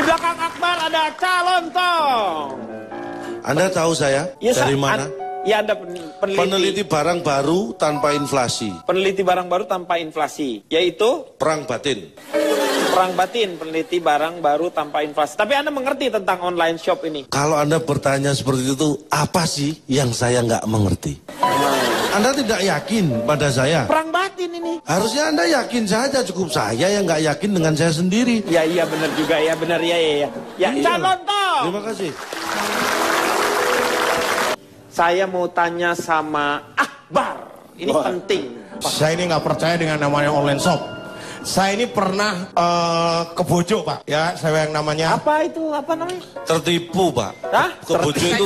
belakang Akbar ada calon tong. Anda tahu saya? Ya, dari mana? Ya, Anda peneliti barang baru tanpa inflasi. Peneliti barang baru tanpa inflasi, yaitu perang batin. Perang batin, peneliti barang baru tanpa inflasi. Tapi Anda mengerti tentang online shop ini? Kalau Anda bertanya seperti itu, apa sih yang saya nggak mengerti? Anda tidak yakin pada saya? Perang batin ini. Harusnya Anda yakin saja, cukup saya yang nggak yakin dengan saya sendiri. Ya, iya benar juga ya, benar ya. Ya, iya. calon tong. Terima kasih. Saya mau tanya sama Akbar. Ini penting. Saya ini nggak percaya dengan namanya online shop. Saya ini pernah ke Bojo, Pak. Ya, saya yang namanya. Apa itu? Apa namanya? Tertipu, Pak. Hah? Ke Bojo itu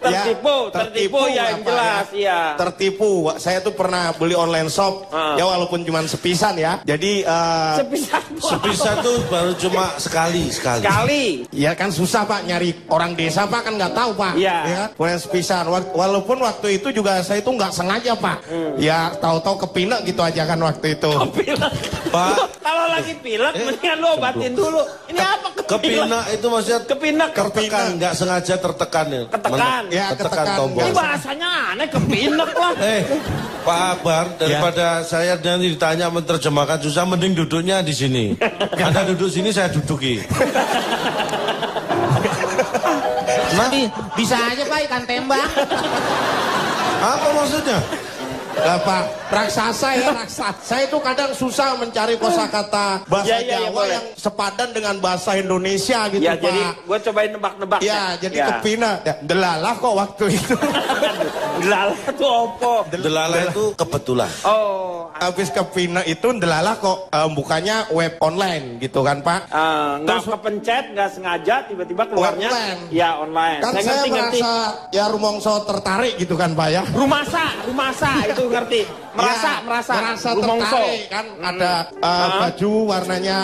tertipu. Tertipu ya, yang jelas ya. Tertipu. Saya tuh pernah beli online shop. Ya walaupun cuma sepisan ya. Jadi sepisan tuh baru cuma sekali. Ya kan susah, Pak, nyari orang desa, Pak, kan nggak tahu, Pak. Iya. Ya kan? Kemudian sepisan. Walaupun waktu itu juga saya itu nggak sengaja, Pak. Ya tahu-tahu kepilek gitu aja kan waktu itu. Kepilek. Pak, kalau lagi pilek mendingan lu obatin dulu. Ini apa kepilek? Itu maksudnya kepilek. Tertekan, nggak sengaja tertekan ya. Ketekan. Ya, ketekan tombol. Ini bahasanya aneh, kepilek lah. Pak Akbar, daripada saya nanti ditanya menerjemahkan susah, mending duduknya di sini. Anda duduk sini, saya duduki. Tapi bisa aja, Pak, ikan tembak. Apa maksudnya? Lah, Pak, raksasa ya, raksasa. Saya itu kadang susah mencari kosakata bahasa Jawa yang sepadan dengan bahasa Indonesia gitu, ya, Pak. Jadi gue cobain nebak-nebak. Ya, jadi kepina. Ya, delalah kok waktu itu. Delalah itu apa? Delalah itu kebetulan. Oh. Habis kepina itu delalah kok bukannya web online gitu kan, Pak. Nggak kepencet, nggak sengaja, tiba-tiba keluarnya. Online. Ya, online. Kan saya merasa ya rumongso tertarik gitu kan, Pak ya. Rumasa itu ngerti. Merasa tertarik kan. Ada baju warnanya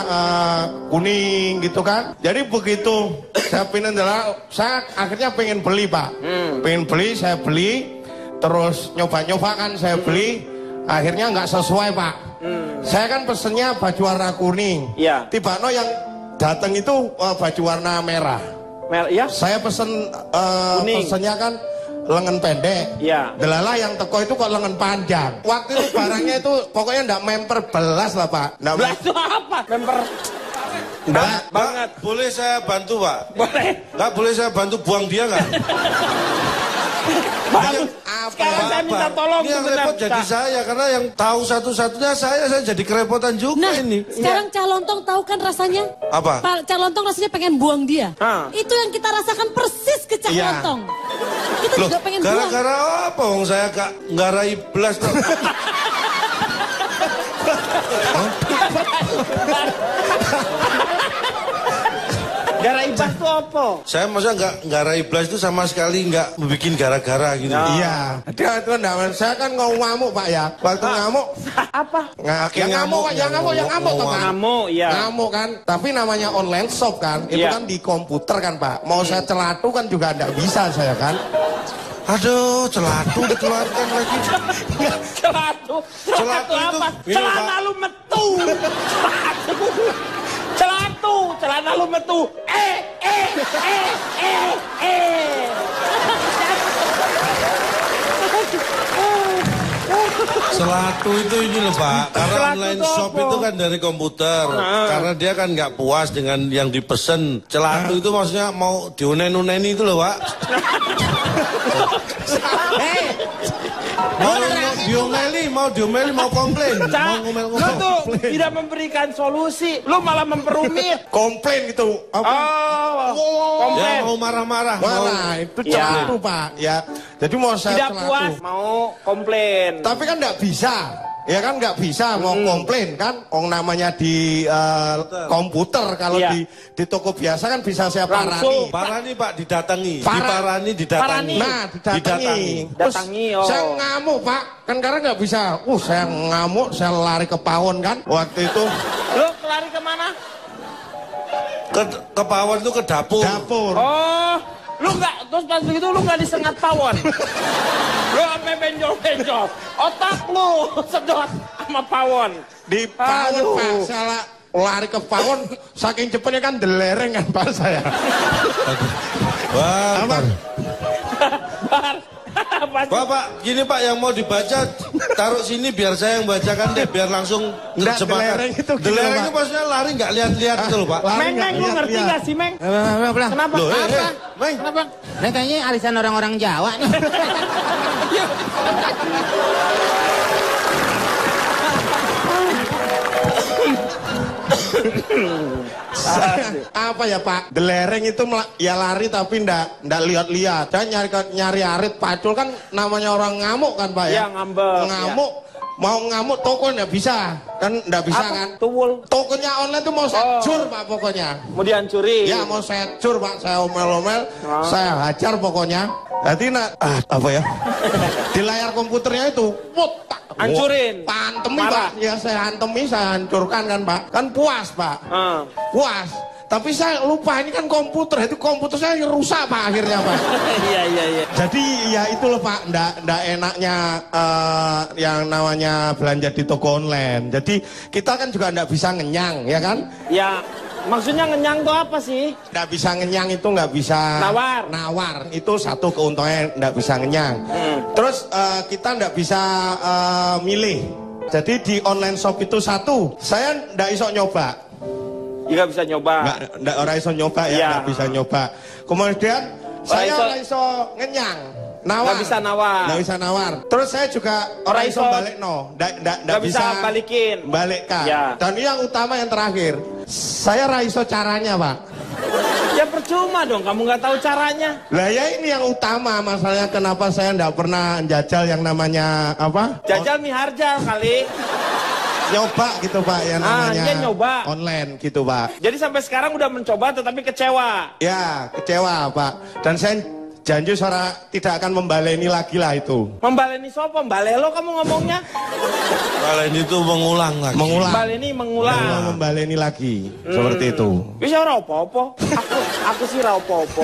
kuning gitu kan. Jadi begitu saya pindah adalah saya akhirnya pengen beli, Pak. Pengen beli, saya beli. Terus nyoba-nyoba kan saya beli. Akhirnya nggak sesuai, Pak. Saya kan pesennya baju warna kuning. Iya. Tiba-tiba yang datang itu baju warna merah. Ya? Saya pesen pesennya kan lengan pendek. Iya. Delalah yang teko itu kok lengan panjang. Waktu itu barangnya itu pokoknya ndak memper belas lah, Pak. Belas itu apa? Memper. Enggak banget. Boleh saya bantu, Pak? Boleh. Enggak, boleh saya bantu buang dia nggak? Sekarang saya minta tolong. Ini yang repot jadi saya, karena yang tahu satu-satunya saya jadi kerepotan juga ini. Sekarang Calontong tahu kan rasanya? Apa? Calontong rasanya pengen buang dia. Itu yang kita rasakan persis ke Calontong. Kita juga pengen buang. Gara-gara apa? Wong saya nggak raih belas kok. Gara ibas itu apa? Saya maksudnya nggak raih belas itu sama sekali nggak bikin gara-gara gitu. Iya. Dia itu enggak, saya kan ngamuk, Pak ya. Waktu ngamuk. Apa? Ngamuk, Pak. Yang ngamuk toh, Pak. Ngamuk, ya. Ngamuk kan. Tapi namanya online shop kan. Itu kan di komputer kan, Pak. Mau saya celatu kan juga enggak bisa saya kan. Aduh, celatu dikeluarkan lagi. Celatu apa? Celana lu metu. Celana lu metu. Celatu itu ini loh, Pak. Karena online shop itu kan dari komputer. Karena dia kan nggak puas dengan yang dipesen. Celatu itu maksudnya mau diunen-uneni itu loh, Pak. Mau diomeli, mau komplain. Mau ngomel-ngomel. Lu tuh tidak memberikan solusi. Lu malah memperumit. Komplain gitu. Komplain. Ya, mau marah-marah. Wah, itu celatu, Pak. Ya. Jadi mau saya tidak celatu. puas, mau komplain. Tapi kan nggak bisa. Ya kan nggak bisa mau komplain kan. Namanya di komputer. Kalau di toko biasa kan bisa saya parani. Parani, Pak, didatangi. Didatangi. Nah, didatangi. Saya ngamuk, Pak. Kan karena nggak bisa. Saya ngamuk, saya lari ke pawon kan. Waktu itu. Lu lari kemana? Ke pawon itu ke dapur. Oh. Lu nggak, terus pas begitu lu nggak disengat pawon. Lu sampai benjol-benjol. Otak lu sedot sama pawon. Di pawon, Pak. lari ke pawon, saking cepetnya kan delereng kan Pak saya. Wah, Apa? Pak, gini Pak, yang mau dibaca taruh sini biar saya yang bacakan deh, biar langsung delereng itu gini, delereng Pak. itu maksudnya lari nggak lihat-lihat gitu loh Pak. Lari Meng, lu ngerti gak sih, Meng? Kenapa? Loh, Meng. Kenapa? Ini kayaknya arisan orang-orang Jawa nih. Apa ya Pak? Delereng itu ya lari tapi ndak lihat-lihat. Saya nyari arit pacul kan namanya orang ngamuk kan Pak ya? Ya, ngambek. Ngamuk. Mau ngamuk toko ndak bisa. Kan ndak bisa Apa? kan? Tuwul. Tokonya online tuh mau saya cur Pak pokoknya. Mau dihancurin. Ya mau saya cur Pak, saya omel-omel, saya hajar pokoknya. Jadi apa ya? Di layar komputernya itu, hancurin. Pantemi Marah. Pak, ya saya antemi, saya hancurkan kan Pak. Kan puas Pak, puas. Tapi saya lupa ini kan komputer, itu komputer saya rusak Pak akhirnya Pak. Iya. Jadi ya itu loh Pak, ndak enaknya yang namanya belanja di toko online. Jadi kita kan juga ndak bisa ngenyang, ya kan? Ya, maksudnya ngenyang tuh apa sih? Nggak bisa ngenyang itu nggak bisa nawar itu satu keuntungannya nggak bisa ngenyang. Terus kita nggak bisa milih. Jadi di online shop itu satu, saya nggak iso nyoba. Nggak bisa nyoba. Nggak orang iso nyoba ya, nggak bisa nyoba. Kemudian saya nggak iso ngenyang. Nawar. Nggak bisa nawar. Nggak bisa nawar. Terus saya juga orang iso balik no. Nggak bisa balikin. Balikkan. Ya. Dan yang utama yang terakhir, saya raiso caranya Pak. Ya percuma dong, kamu nggak tahu caranya. Lah ya ini yang utama masalahnya kenapa saya nggak pernah jajal yang namanya apa? Jajal miharjal kali. Nyoba gitu Pak yang namanya dia nyoba. online gitu Pak. Jadi sampai sekarang udah mencoba tetapi kecewa. Ya kecewa Pak. Dan saya janji suara tidak akan membaleni lagi lah itu. Membaleni sopo? Balelo kamu ngomongnya? Kalau ini tuh mengulang lagi. Baleni mengulang. Mau membaleni lagi seperti itu. Bisa ora apa-apa. Aku sih ora apa-apa.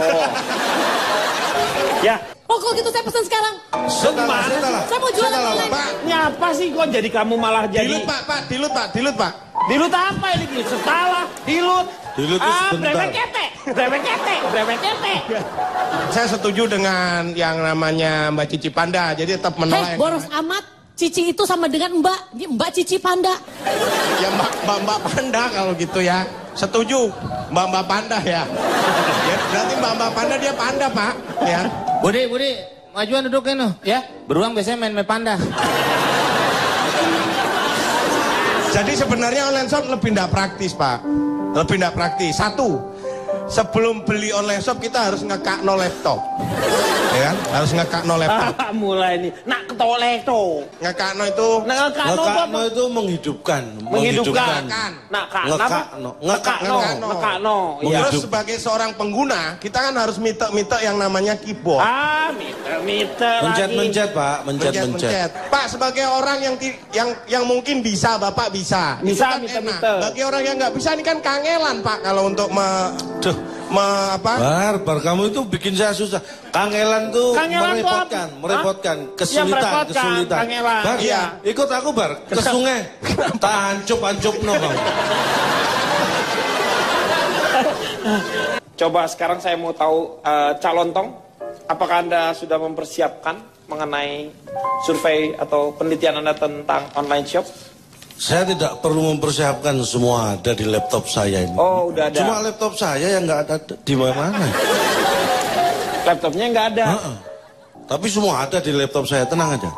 Ya. Oh kalau gitu saya pesan sekarang. Setelah. Saya mau jualan online. Pak. Ini apa sih kok jadi kamu malah jadi? Dilut Pak, dilut Pak, dilut Pak. Dilut apa ini? Setelah, dilut. Dilut itu sebentar. Brewek ketek. Saya setuju dengan yang namanya Mbak Cici Panda. Jadi tetap menolak. Boros amat. Cici itu sama dengan Mbak Cici Panda. Ya Mbak Panda kalau gitu ya. Setuju. Mbak Panda ya. Ya berarti Mbak Panda dia panda Pak. Ya. Budi, majuan duduknya no, ya. Beruang biasanya main panda. Jadi sebenarnya online shop lebih tidak praktis Pak. Lebih tidak praktis. Satu, sebelum beli online shop kita harus ngekakno laptop. Ya kan? Harus ngekakno laptop. Mulai nih. Nak ketolek tuh. Ngekakno itu. Ngekakno itu menghidupkan. Ngekakno. Terus sebagai seorang pengguna, kita kan harus minta yang namanya keyboard. Meter. Mencet Pak, mencet. Pak, sebagai orang yang mungkin bisa, Bapak bisa. Bisa Itu kan enak. meter. Bagi orang yang nggak bisa, ini kan kangelan Pak kalau untuk Bar, kamu itu bikin saya susah. Kangelan tuh merepotkan, kesulitan. Kangelan. Bar, iya. Ikut aku Bar, ke sungai. Tak hancup no kamu. Coba sekarang saya mau tahu calon tong, apakah Anda sudah mempersiapkan mengenai survei atau penelitian Anda tentang online shop? Saya tidak perlu mempersiapkan, semua ada di laptop saya ini. Oh, udah ada. Cuma laptop saya yang nggak ada di mana. Laptopnya nggak ada. Tapi semua ada di laptop saya, tenang aja.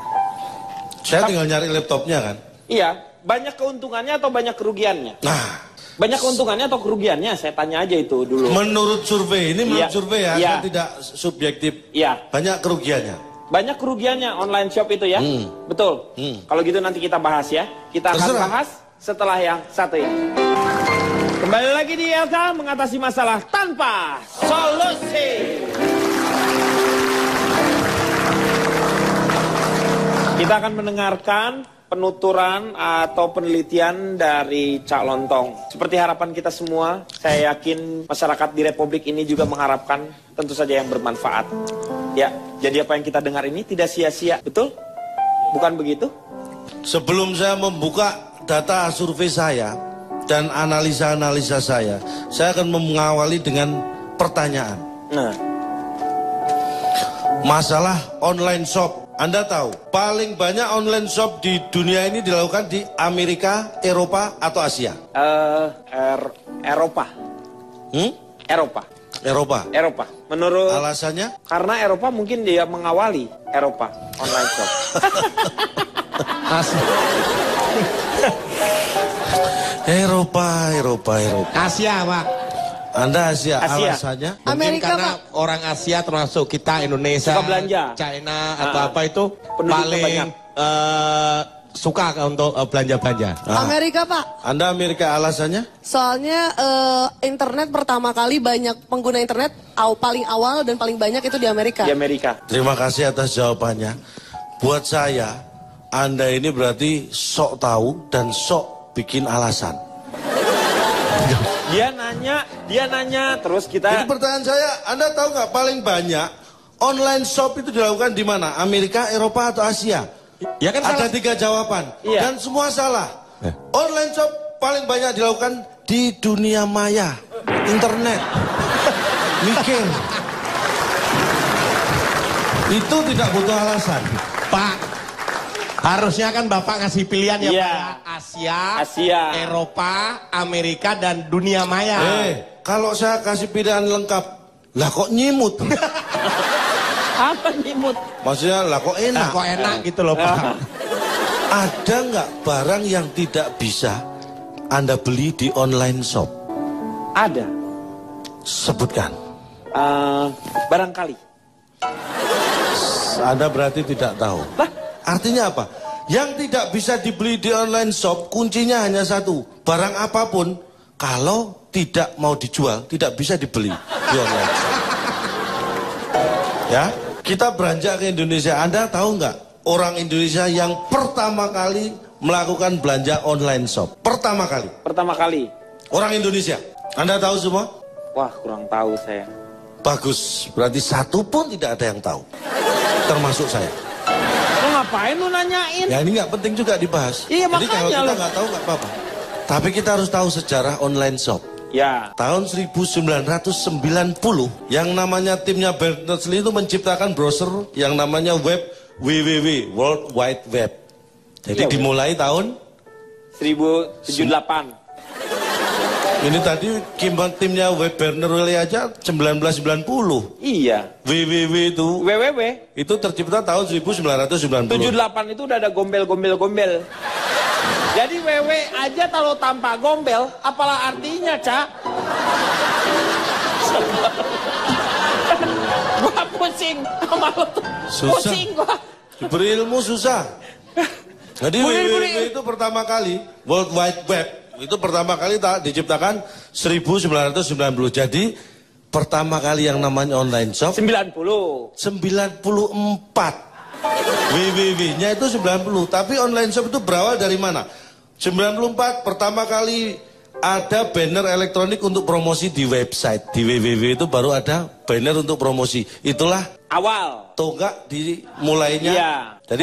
Saya tinggal nyari laptopnya kan. Iya, banyak keuntungannya atau banyak kerugiannya? Nah, banyak keuntungannya atau kerugiannya? Saya tanya aja itu dulu. menurut survei ini, survei ya, Iya. saya tidak subjektif. Iya. Banyak kerugiannya. Banyak kerugiannya online shop itu ya? Betul. Kalau gitu nanti kita bahas ya. Kita akan bahas setelah yang satu ini. Kembali lagi di Elka mengatasi masalah tanpa solusi. Kita akan mendengarkan penuturan atau penelitian dari Cak Lontong. Seperti harapan kita semua, saya yakin masyarakat di Republik ini juga mengharapkan tentu saja yang bermanfaat. Ya, jadi apa yang kita dengar ini tidak sia-sia, betul? Bukan begitu? Sebelum saya membuka data survei saya, dan analisa-analisa saya akan mengawali dengan pertanyaan. Nah, masalah online shop. Anda tahu, paling banyak online shop di dunia ini dilakukan di Amerika, Eropa, atau Asia? Eropa. Eropa. Menurut alasannya? Karena Eropa mungkin dia mengawali Eropa online shop. Eropa. Asia, Pak. Anda Asia. Alasannya? Amerika, karena Pak. Orang Asia termasuk kita Indonesia, suka belanja. China atau apa itu penduduknya paling suka untuk belanja-belanja. Amerika, Pak. Anda Amerika, alasannya? Soalnya internet pertama kali banyak pengguna internet paling awal dan paling banyak itu di Amerika. Di Amerika. Terima kasih atas jawabannya. Buat saya, Anda ini berarti sok tahu dan sok bikin alasan. Dia nanya, terus kita... Jadi pertanyaan saya, Anda tahu nggak paling banyak online shop itu dilakukan di mana? Amerika, Eropa, atau Asia? Ya kan ada 3 jawaban, dan semua salah. Online shop paling banyak dilakukan di dunia maya, internet. Mikir. Itu tidak butuh alasan. Pak, harusnya kan Bapak ngasih pilihan ya, Iya. Pak. Asia, Eropa, Amerika, dan dunia maya. Kalau saya kasih pilihan lengkap, lah kok nyimut? Apa nyimut? Maksudnya lah kok enak? Nah, kok enak gitu loh, Pak. Ada nggak barang yang tidak bisa Anda beli di online shop? Ada. Sebutkan. Barangkali. Anda berarti tidak tahu. Artinya apa? Yang tidak bisa dibeli di online shop, kuncinya hanya satu. Barang apapun, kalau tidak mau dijual, tidak bisa dibeli di online shop. Ya, kita beranjak ke Indonesia. Anda tahu nggak orang Indonesia yang pertama kali melakukan belanja online shop? Pertama kali. Orang Indonesia. Anda tahu semua? Wah, kurang tahu saya. Bagus, berarti satu pun tidak ada yang tahu. Termasuk saya. Lo ngapain lu nanyain? Ya ini nggak penting juga dibahas. Iya, jadi kalau makanya kita nggak tahu nggak apa-apa. Tapi kita harus tahu sejarah online shop. Ya. Tahun 1990 yang namanya timnya Berners-Lee itu menciptakan browser yang namanya web WWW, World Wide Web. Jadi Iya, dimulai tahun 1078. ini tadi timnya web Berners-Lee aja 1990. Iya. WWW itu tercipta tahun 1990. 78 itu udah ada gombel. Jadi WW aja kalau tanpa gombel, apalah artinya, Cak? Gua pusing sama lo tuh. Susah. Pusing gua. Berilmu susah. Jadi WWW itu pertama kali, World Wide Web, itu pertama kali diciptakan 1990. Jadi pertama kali yang namanya online shop 90. 94. WWW-nya itu 90. Tapi online shop itu berawal dari mana? 94 pertama kali ada banner elektronik untuk promosi di website. Di WWW itu baru ada banner untuk promosi. Itulah awal. Tonggak dimulainya. Iya. Jadi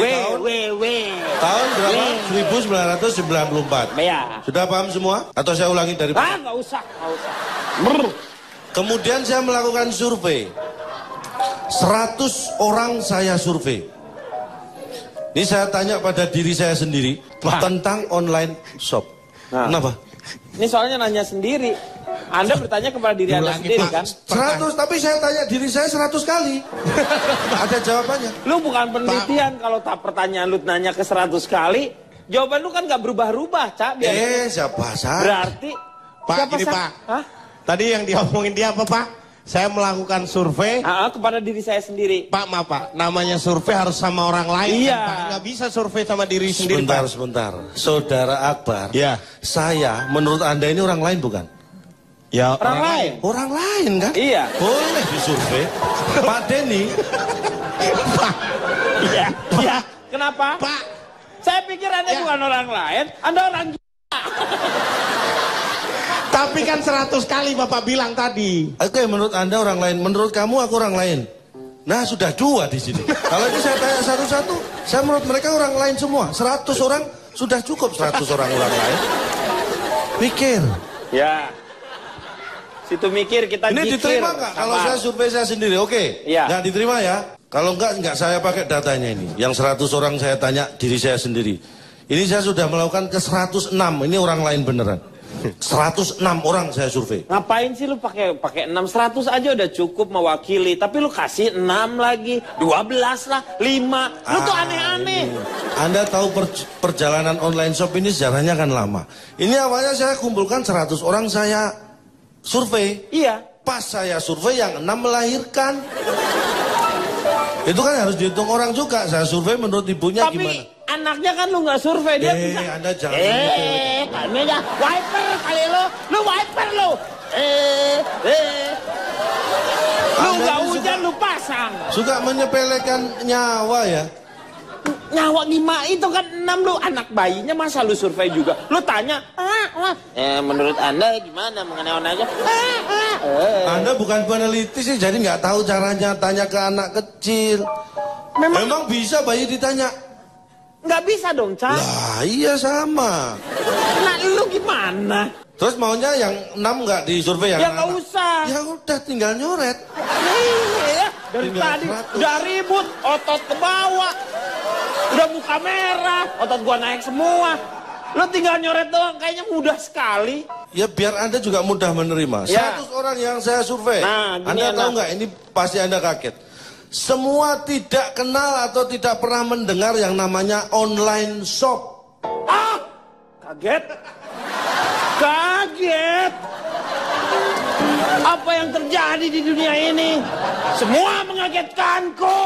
tahun berapa? 1994. Ya. Sudah paham semua? Atau saya ulangi dari nggak usah. Kemudian saya melakukan survei. 100 orang saya survei. Ini saya tanya pada diri saya sendiri tentang online shop. Kenapa? Ini soalnya nanya sendiri. Anda bertanya kepada diri Anda sendiri kan? 100, tapi saya tanya diri saya 100 kali. Ada jawabannya. Lu bukan penelitian kalau pertanyaan lu nanya ke 100 kali, jawaban lu kan gak berubah-ubah, Cak. Siapa saya? Berarti Pak, gini Pak. Hah? Tadi yang diomongin dia apa, Pak? Saya melakukan survei kepada diri saya sendiri. Pak, maaf Pak, namanya survei harus sama orang lain. Iya. Kan, Pak? Nggak bisa survei sama diri sendiri, Pak. Sebentar. Saudara Akbar, ya. Saya, menurut Anda ini orang lain bukan? Ya, orang lain. Orang lain kan? Iya. Boleh disurvei. Pak Denny. Pak. Iya. Kenapa? Pak. Saya pikir Anda bukan orang lain, Anda orang gila. Tapi kan 100 kali Bapak bilang tadi. Oke, menurut Anda orang lain, menurut kamu aku orang lain. Nah, sudah 2 di sini. Kalau ini saya tanya satu-satu, saya menurut mereka orang lain semua. 100 orang sudah cukup 100 orang lain. Mikir. Ya. Situ mikir, kita Ini jikir. diterima nggak? Kalau saya survei saya sendiri, oke? Iya. Nggak diterima ya? Kalau nggak saya pakai datanya ini. Yang 100 orang saya tanya diri saya sendiri. Ini saya sudah melakukan ke 106. Ini orang lain beneran. 106 orang saya survei. Ngapain sih lu pakai 6? 100 aja udah cukup mewakili. Tapi lu kasih 6 lagi, 12 lah, 5. Lu tuh aneh-aneh. Anda tahu perjalanan online shop ini sejarahnya kan lama. Ini awalnya saya kumpulkan 100 orang saya survei. Iya. Pas saya survei yang 6 melahirkan. Itu kan harus dihitung orang juga. Saya survei menurut ibunya tapi gimana? anaknya kan lu nggak survei, dia bisa. Anda jangan Kami aja wiper kali lu wiper lu. Lu nggak hujan lu pasang. Suka menyepelekan nyawa ya. Nyawa gimana itu kan 6 lu, anak bayinya masa lu survei juga. Lu tanya, menurut Anda gimana mengenai online aja? Anda bukan peneliti sih, jadi nggak tahu caranya tanya ke anak kecil. Memang bisa bayi ditanya? Nggak bisa dong, Cak. Lah iya sama. Nah lu gimana? Terus maunya yang 6 nggak disurvei yang Ya nggak usah. Ya udah tinggal nyoret. Iya, dari Tinggal tadi 100. udah ribut, otot ke bawah. Udah muka merah, otot gua naik semua. Lu tinggal nyoret doang, kayaknya mudah sekali. Ya biar Anda juga mudah menerima. Ya. 100 orang yang saya survei. Nah, gini Anda tahu enak. nggak? Ini pasti Anda kaget. Semua tidak kenal atau tidak pernah mendengar yang namanya online shop. Ah, kaget. Kaget. Apa yang terjadi di dunia ini? Semua mengagetkanku.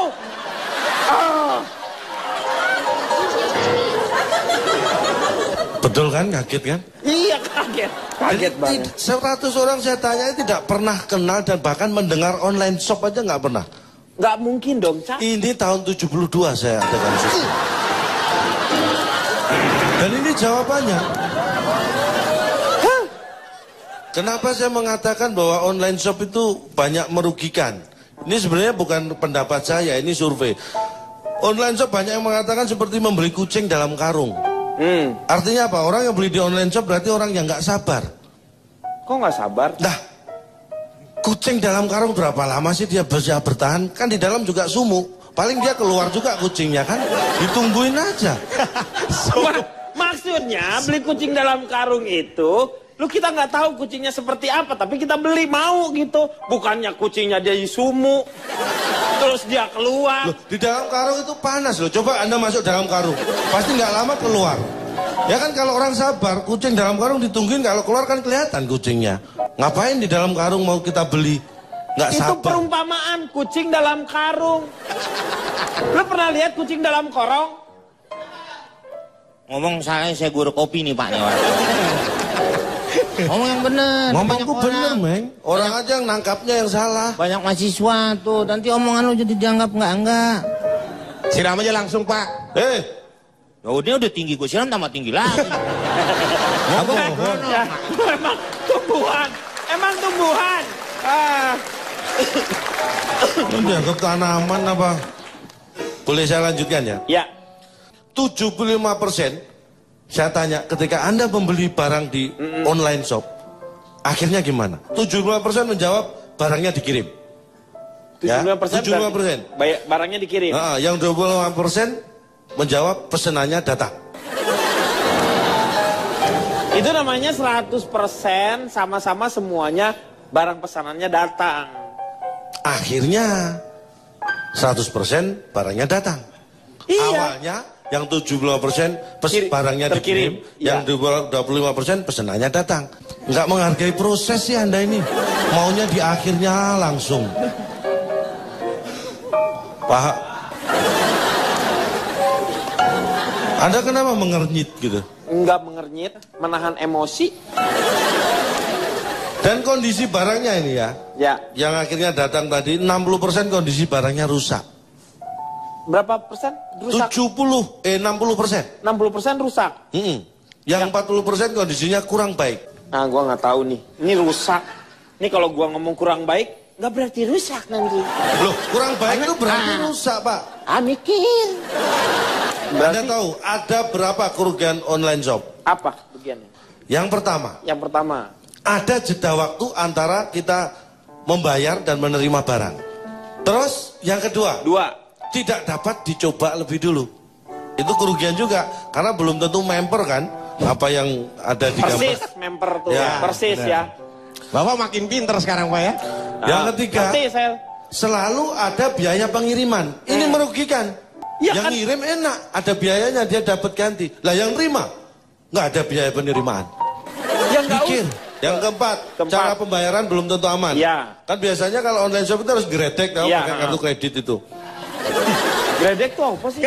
Betul kan? Kaget kan? Iya, kaget. Kaget banget. 100 orang saya tanya tidak pernah kenal dan bahkan mendengar online shop aja nggak pernah. Nggak mungkin dong, Cak. Ini tahun 72 saya adakan survei. Dan ini jawabannya. Kenapa saya mengatakan bahwa online shop itu banyak merugikan? Ini sebenarnya bukan pendapat saya, ini survei. Online shop banyak yang mengatakan seperti membeli kucing dalam karung. Artinya apa? Orang yang beli di online shop berarti orang yang nggak sabar. Kok nggak sabar? Nah, kucing dalam karung berapa lama sih dia bisa bertahan? Kan di dalam juga sumuk. Paling dia keluar juga kucingnya kan. Ditungguin aja. Maksudnya beli kucing dalam karung itu, lu kita nggak tahu kucingnya seperti apa, tapi kita beli mau gitu. Bukannya kucingnya dia sumuk, terus dia keluar. Loh, di dalam karung itu panas loh. Coba Anda masuk dalam karung, pasti nggak lama keluar. Ya kan kalau orang sabar, kucing dalam karung ditungguin, kalau keluar kan kelihatan kucingnya. Ngapain di dalam karung mau kita beli? Nggak sabar. Itu perumpamaan kucing dalam karung. Lu pernah lihat kucing dalam korong? Ngomong saya guru kopi nih Pak. Ngomong yang bener. Ngomongku bener, Meng. Orang aja yang nangkapnya yang salah. Banyak mahasiswa tuh, nanti omongan lu jadi dianggap enggak. Siram aja langsung, Pak. Ya udah tinggi, gue siram tambah tinggi lagi. Ya, emang tumbuhan. Emang tumbuhan. Ini dianggap tanaman apa? Boleh saya lanjutkan ya? Ya. 75% saya tanya ketika Anda membeli barang di online shop, akhirnya gimana? 75% menjawab barangnya dikirim. 75%, 75%. Barangnya dikirim. Yang 25% menjawab pesenannya datang. Itu namanya 100% sama-sama semuanya barang pesanannya datang. Akhirnya 100% barangnya datang. Iya. Awalnya yang 75% barangnya terkirim. dikirim, yang 25% pesenannya datang. Nggak menghargai proses sih Anda ini. Maunya di akhirnya langsung. Pak, Anda kenapa mengernyit gitu? Enggak mengernyit, menahan emosi. Dan kondisi barangnya ini ya, yang akhirnya datang tadi 60% kondisi barangnya rusak. Berapa persen rusak? 60%. 60% rusak. Yang 40% kondisinya kurang baik. Nah, gua nggak tahu nih. Ini rusak. Ini kalau gua ngomong kurang baik, nggak berarti rusak nanti. Loh, kurang baik itu berarti rusak, Pak. Mikir. Anda tahu ada berapa kerugian online shop? Apa bagiannya? Yang pertama. Yang pertama. Ada jeda waktu antara kita membayar dan menerima barang. Terus yang kedua. Tidak dapat dicoba lebih dulu. Itu kerugian juga. Karena belum tentu member kan. Apa yang ada di gambar. Persis member tuh. Ya, persis ya. Bapak makin pinter sekarang Pak ya. Yang ketiga. Sel. Selalu ada biaya pengiriman. Ini merugikan. Ya, yang kan? ngirim enak. Ada biayanya dia dapat ganti. Lah yang terima. Nggak ada biaya penerimaan. Yang Pikir. Yang keempat, cara pembayaran belum tentu aman. Ya. Kan biasanya kalau online shop itu harus gredek, tahu pakai kartu kredit itu. Gredek tuh apa sih?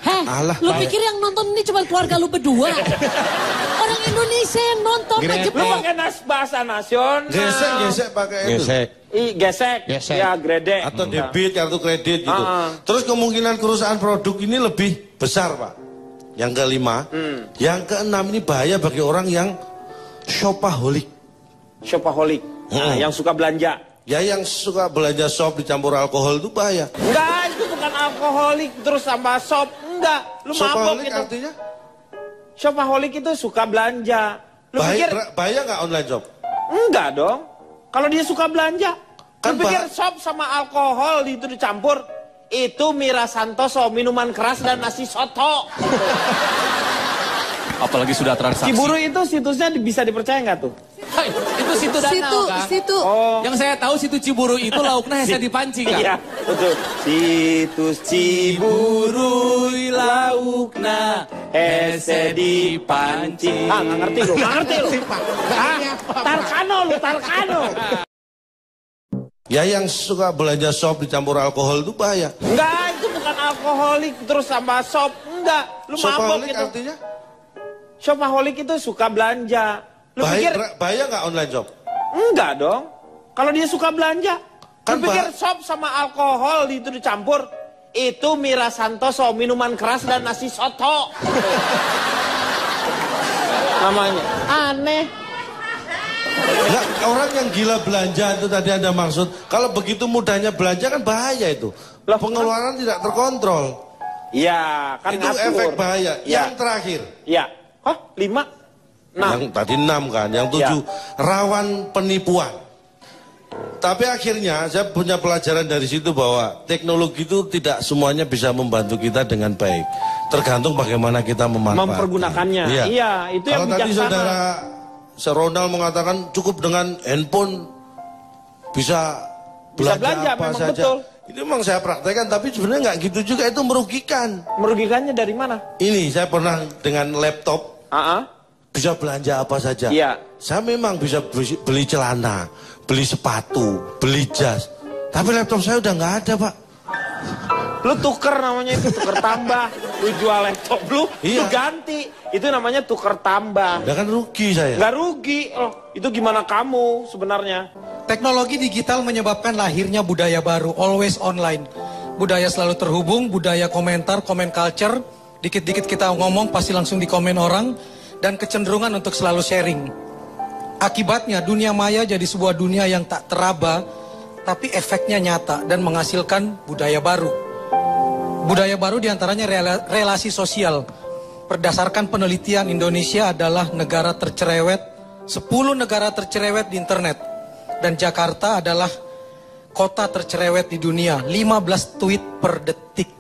Heh, lu pikir yang nonton ini cuma keluarga lu berdua? Orang Indonesia yang nonton aja. Lu pakai bahasa nasional. Gesek pakai itu. Gesek. Ya, gredek. Atau debit, kartu kredit gitu. Terus kemungkinan kerusakan produk ini lebih besar, Pak. Yang kelima. Yang keenam ini bahaya bagi orang yang shopaholic. Shopaholic. Nah, yang suka belanja. Ya yang suka belanja shop dicampur alkohol itu bahaya. Enggak, itu bukan alkoholik terus sama shop. Enggak, lu mabok itu. Artinya? Shopaholic itu suka belanja. Lu pikir bahaya nggak online shop? Enggak dong. Kalau dia suka belanja, kan lu pikir shop sama alkohol itu dicampur, itu miras Santoso, minuman keras dan nasi soto. Apalagi sudah transaksi. Ciburu itu situsnya bisa dipercaya nggak tuh? Hai, itu situ danau kan? Situ. Oh. Yang saya tahu situ Ciburu itu lauknya hese dipancing kan? Iya, betul. Situs Ciburu laukna hese dipancing. Ah, nggak ngerti lu, nggak ngerti lu. Tarkano lu, Tarkano. Ya yang suka belanja shop dicampur alkohol itu bahaya. Enggak, itu bukan alkoholik terus sama shop. Enggak, lu mabok itu. Artinya? Shopaholic itu suka belanja. Lu pikir bahaya nggak online shop? Enggak dong. Kalau dia suka belanja, kan lu pikir shop sama alkohol itu dicampur, itu miras Santoso, minuman keras dan nasi soto. Namanya aneh. Enggak, orang yang gila belanja itu tadi Anda maksud. Kalau begitu mudahnya belanja kan bahaya itu. Pengeluaran tidak terkontrol. Iya, kan itu ngatur. efek bahaya. Ya. Yang terakhir. Iya. Hah? 5? 6. Yang tadi 6 kan, yang 7 rawan penipuan. Tapi akhirnya saya punya pelajaran dari situ bahwa teknologi itu tidak semuanya bisa membantu kita dengan baik. Tergantung bagaimana kita mempergunakannya. Iya, itu yang bijaksana. Kalau tadi saudara Ronald mengatakan cukup dengan handphone bisa belanja apa saja. Betul. Ini memang saya praktekkan, tapi sebenarnya nggak gitu juga, itu merugikan. Merugikannya dari mana? Ini saya pernah dengan laptop. Bisa belanja apa saja. Iya. Saya memang bisa beli celana, beli sepatu, beli jas. Tapi laptop saya udah nggak ada, Pak. Lu tuker namanya itu, tuker tambah. Lu jual laptop lu ganti. Itu namanya tuker tambah. Ya kan rugi saya. Nggak rugi. Oh, itu gimana kamu sebenarnya? Teknologi digital menyebabkan lahirnya budaya baru, always online. Budaya selalu terhubung, budaya komentar, comment culture. Dikit-dikit kita ngomong pasti langsung dikomen orang. Dan kecenderungan untuk selalu sharing. Akibatnya dunia maya jadi sebuah dunia yang tak teraba, tapi efeknya nyata dan menghasilkan budaya baru. Budaya baru diantaranya relasi sosial. Berdasarkan penelitian, Indonesia adalah negara tercerewet, 10 negara tercerewet di internet. Dan Jakarta adalah kota tercerewet di dunia, 15 tweet per detik.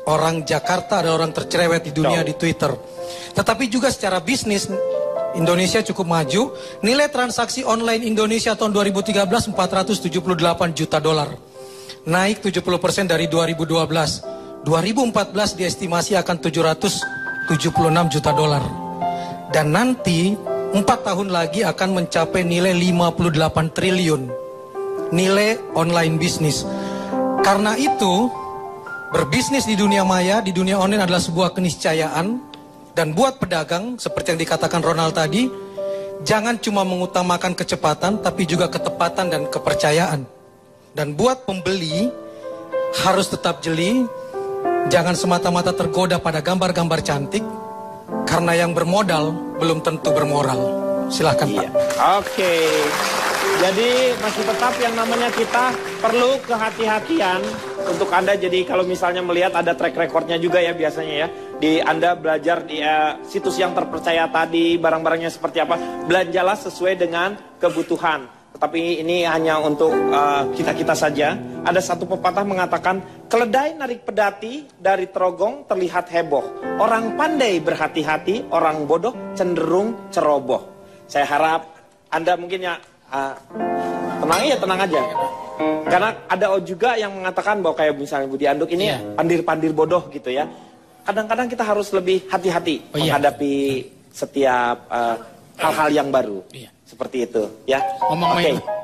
Orang Jakarta adalah orang tercerewet di dunia di Twitter. Tetapi juga secara bisnis, Indonesia cukup maju. Nilai transaksi online Indonesia tahun 2013 $478 juta. Naik 70% dari 2012. 2014 diestimasi akan $776 juta. Dan nanti 4 tahun lagi akan mencapai nilai 58 triliun. Nilai online bisnis. Karena itu, berbisnis di dunia maya, di dunia online adalah sebuah keniscayaan. Dan buat pedagang, seperti yang dikatakan Ronald tadi, jangan cuma mengutamakan kecepatan, tapi juga ketepatan dan kepercayaan. Dan buat pembeli, harus tetap jeli, jangan semata-mata tergoda pada gambar-gambar cantik, karena yang bermodal belum tentu bermoral. Silahkan Pak. Oke. Jadi masih tetap yang namanya kita perlu kehati-hatian untuk Anda. Jadi kalau misalnya melihat ada track recordnya juga ya biasanya ya. Di Anda belajar di situs yang terpercaya tadi, barang-barangnya seperti apa. Belanjalah sesuai dengan kebutuhan. Tetapi ini hanya untuk kita-kita saja. Ada satu pepatah mengatakan, keledai narik pedati dari terogong terlihat heboh. Orang pandai berhati-hati, orang bodoh cenderung ceroboh. Saya harap Anda mungkin ya tenang aja. Karena ada juga yang mengatakan bahwa kayak misalnya Budi Anduk ini pandir-pandir bodoh gitu ya. Kadang-kadang kita harus lebih hati-hati menghadapi setiap hal-hal yang baru. Seperti itu ya. Ngomong-ngomong